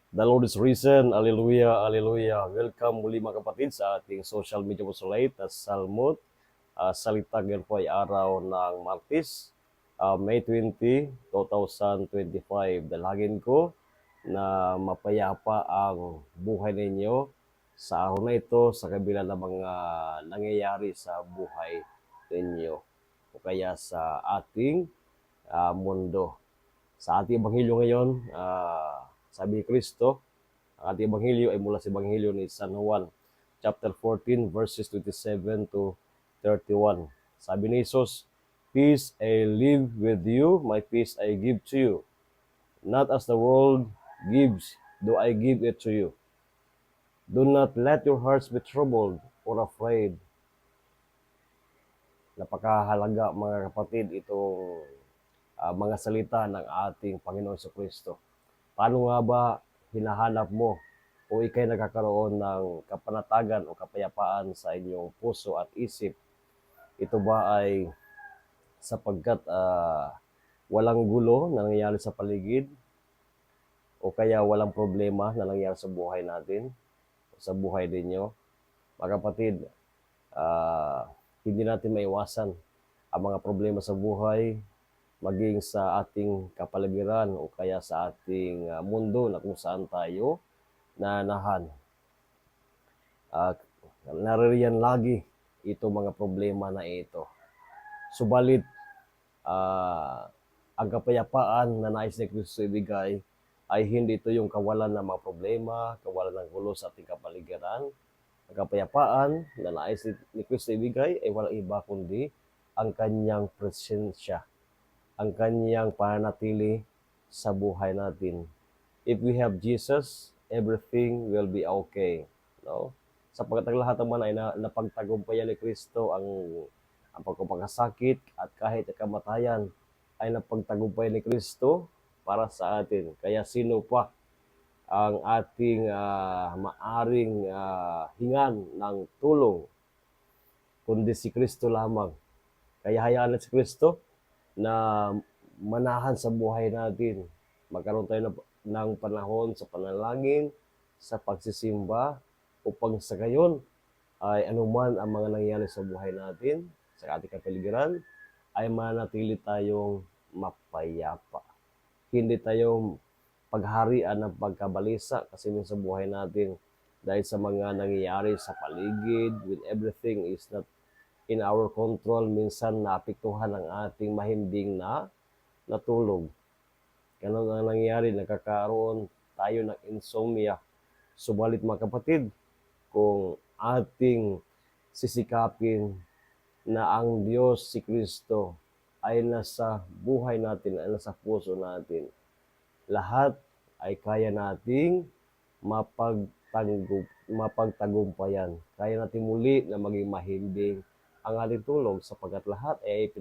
The Lord is risen. Hallelujah, hallelujah. Welcome muli mga kapatid sa ating social media consulate at Salmot. Salita ngayon po ay araw ng Martes, May 20, 2025. Dalangin ko na mapayapa ang buhay ninyo sa araw na ito sa kabila ng mga nangyayari sa buhay ninyo o kaya sa ating mundo. Sa ating ebanghelyo ngayon, sabi ni Kristo, ang ating ebanghelyo ay mula sa ebanghelyo ni San Juan, chapter 14, verses 27 to 31. Sabi ni Jesus, "Peace I leave with you, my peace I give to you. Not as the world gives, do I give it to you. Do not let your hearts be troubled or afraid." Napakahalaga mga kapatid itong mga salita ng ating Panginoon sa Kristo. Paano nga ba hinahanap mo o ikay nagkakaroon ng kapanatagan o kapayapaan sa inyong puso at isip? Ito ba ay sapagkat walang gulo na nangyayari sa paligid o kaya walang problema na nangyayari sa buhay natin o sa buhay ninyo? Mga kapatid, hindi natin maiwasan ang mga problema sa buhay, maging sa ating kapaligiran o kaya sa ating mundo na kung saan tayo nanahan. Naririyan lagi itong mga problema na ito. Subalit, ang kapayapaan na nais ni Kristo ibigay ay hindi ito yung kawalan ng mga problema, kawalan ng gulo sa ating kapaligiran. Ang kapayapaan na nais ni Kristo ibigay ay walang iba kundi ang kanyang presensya, ang kanyang pananatili sa buhay natin. If we have Jesus, everything will be okay. No? Sapagkat ang lahat naman ay napagtagumpayan ni Kristo ang pagkakasakit at kahit ang kamatayan ay napagtagumpayan ni Kristo para sa atin. Kaya sino pa ang ating maaring hingan ng tulong kundi si Kristo lamang. Kaya hayaan natin si Kristo na manahan sa buhay natin. Magkaroon tayo ng panahon sa panalangin, sa pagsisimba, upang sa gayon ay anuman ang mga nangyayari sa buhay natin, sa ating kapaligiran, ay manatili tayong mapayapa. Hindi tayo pagharian ng pagkabalisa kasi sa buhay natin dahil sa mga nangyayari sa paligid, when everything is not in our control, minsan naapektuhan ang ating mahimbing na natulog. Ganun ang nangyayari, nagkakaroon tayo ng insomnia. Subalit mga kapatid, kung ating sisikapin na ang Diyos, si Kristo, ay nasa buhay natin, ay nasa puso natin, lahat ay kaya nating mapagtagumpayan. Kaya natin muli na maging mahimbing ang ating tulog sapagkat lahat ay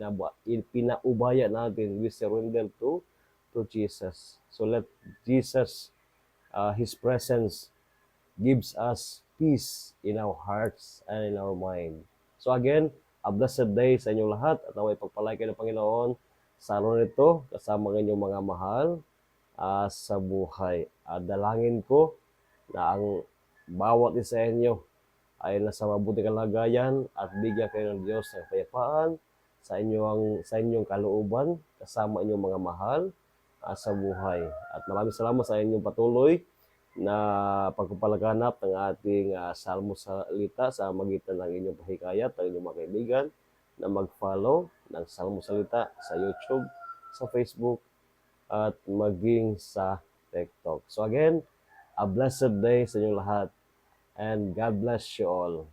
pinaubaya natin. We surrender to Jesus. So let Jesus, His presence, gives us peace in our hearts and in our mind. So again, a blessed day sa inyong lahat at naway pagpalay kayo ng Panginoon sa araw nito kasama ng inyong mga mahal sa buhay. Dalangin ko na ang bawat isa inyo ay nasa mabuting kalagayan at bigyan kayo ng Diyos ng kapayapaan sa inyong kalooban kasama inyong mga mahal sa buhay. At maraming salamat sa inyong patuloy na pagpapalaganap ng ating salmo salita sa magitan ng inyong pahikayat ng inyong mga kaibigan na mag-follow ng salmo salita sa YouTube, sa Facebook, at maging sa TikTok. So again, a blessed day sa inyong lahat and God bless you all.